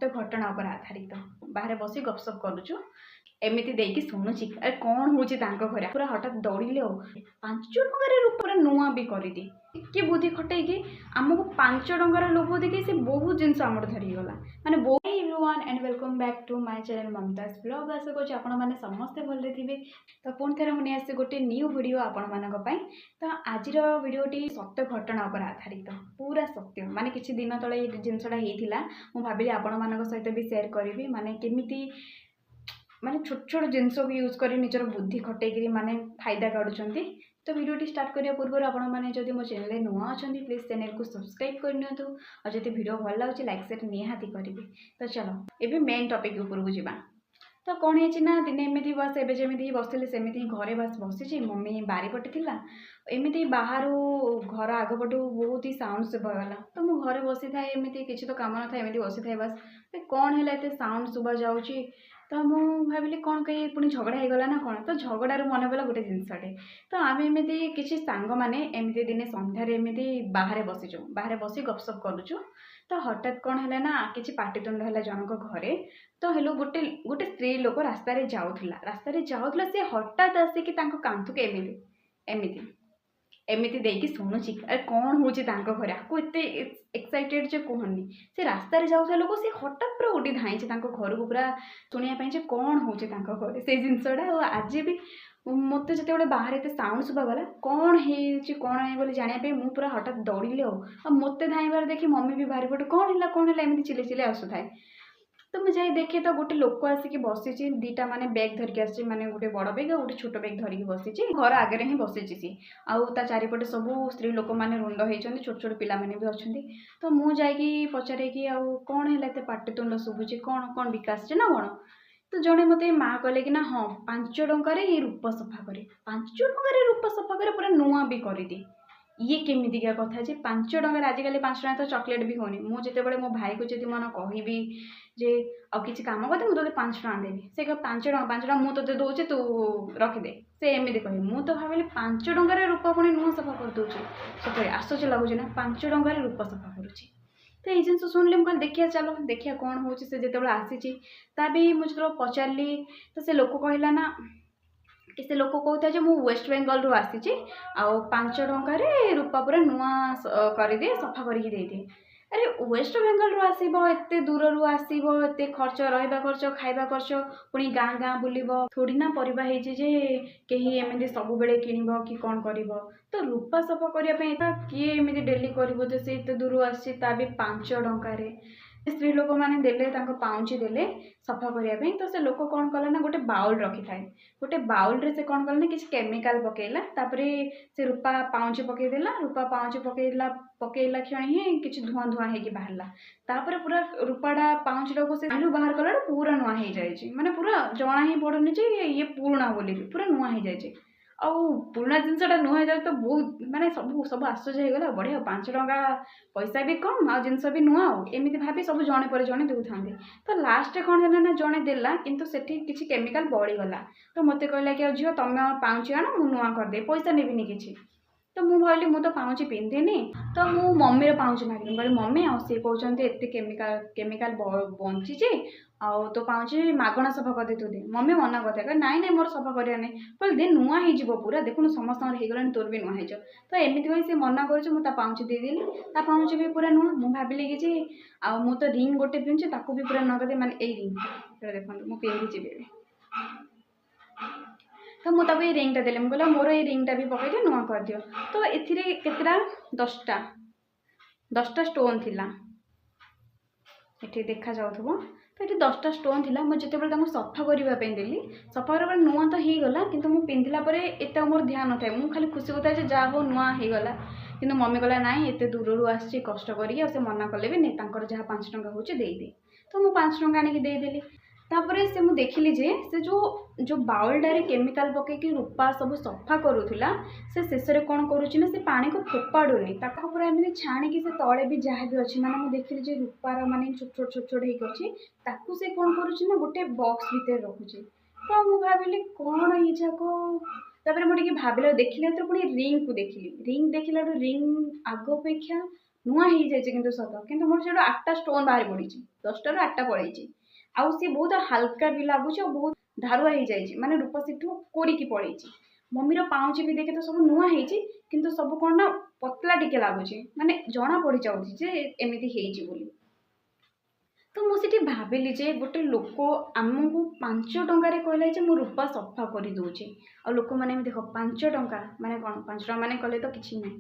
सत्य घटना पर आधारित बाहर बसी गपसप करुचु एमती देकी शुणुची अरे कौन हूँ घर पूरा हठात दौड़िले 5 टंकार रूप नुआ भी करदी कि बुद्धि खटेकी आमको 5 टंकार लोभ देखिए से बहुत जिनस आम धरीगला माने everyone and welcome back to my channel Mumtaz blog. आशा करुँच आपण मैंने समस्ते भले थे। तो पुणी थे मुझे आसे गोटे न्यू वीडियो आपण मानी। तो आज वीडियोटी सत्य घटना पर आधारित पूरा सत्य माने किसी दिन तले जिनसटा होता मुझे भाविली आपण मान सहित भी शेयर करी माने केमिति माने छोट छोट जिनस भी यूज कर निजर बुद्धि खटेक माने फायदा काढ़ुंट। तो वीडियो स्टार्ट करने पूर्व आपण मैंने जब मो चैनल नुआ अच्छा प्लीज चैनल को सब्सक्राइब करनी और जब वीडियो भल लगे लाइक सेट निहाती करेंगे। तो चलो ये मेन टॉपिक ऊपर जावा। तो कौन है ना दिने एमती बस एवं जमी बसती सेमती घरे बस बसी मम्मी बारी पटे एमती बाहर घर आगपटू बहुत ही साउंड शुभागला। तो मु घरे बसी थाए एमती किसी तो कम न था एमती बसी थाए बस कौन है एत साउंड शुभा जाऊँगी। तो मुझे भाविली कौन कहीं पुणी झगड़ा होगला ना कौन। तो झगड़ार मन पड़ा गोटे जिनसटे। तो आम एमती किसी सांग मैंने एमती दिने सन्धार एमती बाहर बसीचु बाहर बसी गपसप करुचु। तो हठात कौन है ना कि पाटितुंड है जनक घरे। तो हेलो गोटे गोटे स्त्री लोक रास्तार जाऊला सी हठात आसिक कांथुक एमती एमती एमती देकी शुणुची अरे कौन हूँ घर आपको एत एक्साइटेड जो कहनी से रास्तार जाऊा लोक सी हठात पूरा उड़ी धाई घर को पूरा शुणापी कौन हूँ घर से जिनसटा। आज भी मत जो बाहर एत साउंड शुभागला कौन है जानापी मुझे पूरा हठात दौड़िली मत धाइबार देखी मम्मी भी बाहर पटे कौन है एमती चिले चिले आसुए। तो मुझे देखे तो गोटे लोक आसिक बसी दीटा माने बैग धरिक आसी माने गोटे बड़ बैग गोटे छोट बैग धरिक बसी घर आगे ही बसी सी आउ चारिपटे सब स्त्री लोक मैंने रुंड होती छोट छोट पिला भी अच्छा। तो मुझे पचारे कि आउ कौन है एत पाटितुंड शुभुची कौन कौन विकास ना कौन। तो जड़े मत माँ कहले कि ना हाँ 5 टंकार ये रूप सफा करे 5 टंकार रूप सफा करे पूरा नुआ भी करदी ये केमितिका कथा जे 5 टंकार आजिकल 5 टंका तो चॉकलेट भी होनी। मुझे जिते मो भाई को जी मन कहबी जे आ किसी कम करते मुझे 5 टंका देवी से 5 टंका मुझे दौचे तू रखिदे से एमती कह मु तो भाविली 5 टंकार रूप पुणी नुआ सफा कर दूसरी सतरे आश्चर्य लगुच ना 5 टंकार रूप सफा करुच्ची। तो ये जिन शुणिले मुझे देखिए चलो देखिए कौन हो जो आसी भी मुझे पचारि तो से लोक कहला ना कि से लोक कहता है मुझे वेस्ट बेंगल रू आसी आउ 5 टंकार रूपा पूरा नुआ करदे सफा करके दे। अरे वेस्ट बेंगल रू आसो एत दूर रू आसो एत खर्च रहा खर्च खाଇବା खर्च पुणी गाँ गाँ बुल थोड़ी ना परिबा जे कहीं एमती सब बेले किणव कि कौन कर। तो रूपा सफा करने किए एमती डेली कर से एत दूर आसी 5 टंकार स्त्री लोक मैंने देले पाउंची देले सफा करने। तो से लोक कौन कला ना गोटे बाउल रखी थाए गोटे बाउल रे से कौन कला ना किसी केमिकाल पकेला से रूपा पाउंची पकईदेला रूपा पाउंची पकेला क्षण ही किसी धुआं धुआं होगी बाहर पूरा रूपाटा पाउंची टाक से बाहर कला पूरा नुआ हो जाए माने पूरा जना ही पड़नी ये पुराणा बोली पूरा नुआ हो जाए आउ पुराणा जिनसटा नुआ जाए। तो बहुत माने सब सब आश्चर्य होगला बढ़िया 5 टंका पैसा भी कम आ जिनस भी नुआ एमती भाभी सब जड़े पर जड़े देता। तो लास्ट कौन है ना जड़े देला किंतु सेठी किसी केमिकाल बड़ीगला। तो मत कहला कि झील तुम पाउंची आण मु नुआ करदे पैसा नेबिनी किसी। तो मुझे भाविली मु तो पाउंची पिंधेनी तो मु मम्मी पाउंची मांगी बोले मम्मी सी कहते एत केमिकाल बंची आउ तो पाउंची मागणा सफा करदे तू दे। मम्मी मना करता नाई नाई मोर सफा करा नहीं बोले दे नुआ हो पूरा देखुन समस्त होगला तोर भी नुआ हो। तो एमती कही मना कर पाउंची देदेली पाउंची भी पूरा नुआ। मुझे भाविली कि मु तो रिंग गोटे पिंधुचे ताकू भी पूरा नुआ करदे माने ए रिंग देखो मुझे पिंधुची तो मुझे रिंगटा देले मुझे मोर ये रिंगटा भी पकईदे नुआ कर दियो। तो एटा 10टा स्टोन थिला ये देखा जाऊ। तो ये 10टा स्टोन थिला मुझे जिते सफा करने देली सफा कर नुआ तो हो गला किंतु मु पिंधिला एत मोर ध्यान न था मुझे खाली खुशी होता है जहाँ हो नुआ हो गला। किंतु मम्मी कहला नाई एत दूर रू आसी कष्ट करके मना कले भी नहीं जहाँ 5 टंका हो दे। तो मुझे 5 टंका आनिक देदेली। तापर से मुझे देखिली जे से जो बाउलटारे केमिकाल पकईकि रूपा सब सफा करूला से शेष में कौन करुच्ची ना से पानी को फोपाड़ुनी पूरा एमती छाणिकी से तले भी जहाँ भी अच्छी माने मुझे देखिली जे रूपार माने छोट छोट छोट छोट होती से कौन करुच्ची ना गोटे बॉक्स भितर रखुची। तो मुझे भाविली कौन ये जाक मुझे भाविला देखिले तो पुणी रिंग को देखिली रिंग देखिला रिंग आग अपेक्षा नुआ हो जाए कि सत कि मोर से 8टा स्टोन बाहर पड़ी 10टार 8टा पड़े आउ सी बहुत हल्का भी लगुच बहुत धारुआ हो जाए माने रूप से कोड़िकी पड़े मम्मीर पाउच भी देखे तो सब नुआ होती किंतु सब कौन ना पतला टिके लगुच माने जना पड़ जाऊँगी एमती हो तो मुझे भाविली जे गोटे लोक आमको 5 टंकार कहला मो रूपा सफा कर दूचे आ लोक मैंने देख 5 टंका माने कौन 5 टंका माने कले तो किसी ना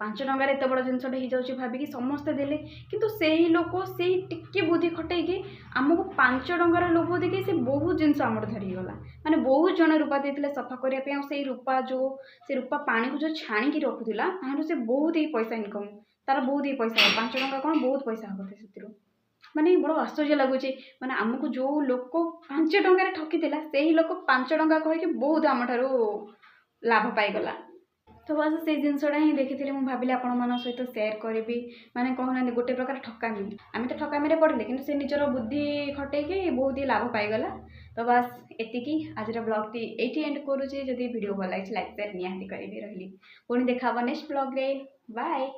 5 टंकार एत बड़ जिनसा हो जाऊँगी भाविकी समस्ते देले किंतु से ही लोक से टिके बुद्धि खटेगी आमको 5 टंकार लोभ देखिए से बहुत जिनस आम धरीगला माने बहुत जन रूपा देते सफा करने से रूपा जो से रूपा पानी को जो छाणी रखुला से बहुत ही पैसा इनकम तार बहुत ही पैसा 5 टंका कौन बहुत पैसा हम से माने बड़ आश्चर्य लगुच माने आमको जो लोक 5 टंकार ठकी से ही लोक 5 टंका कहीकि बहुत आम लाभ पाईगला तो बस से जिनसा ही देखी मुझे भाविली आपण मान सहित सेयार करी माने कहना गोटे प्रकार ठकामी आम तो ठकामी पड़े कि से निजर बुद्धि खटेकी बहुत ही लाभ पाईगला तो बस एतिकी आज ब्लॉग टी एटी एंड करुचे जदि वीडियो भल लगे लाइक शेयर निहाती करी रही पुणी देखा नेक्स्ट ब्लॉग रे बाय।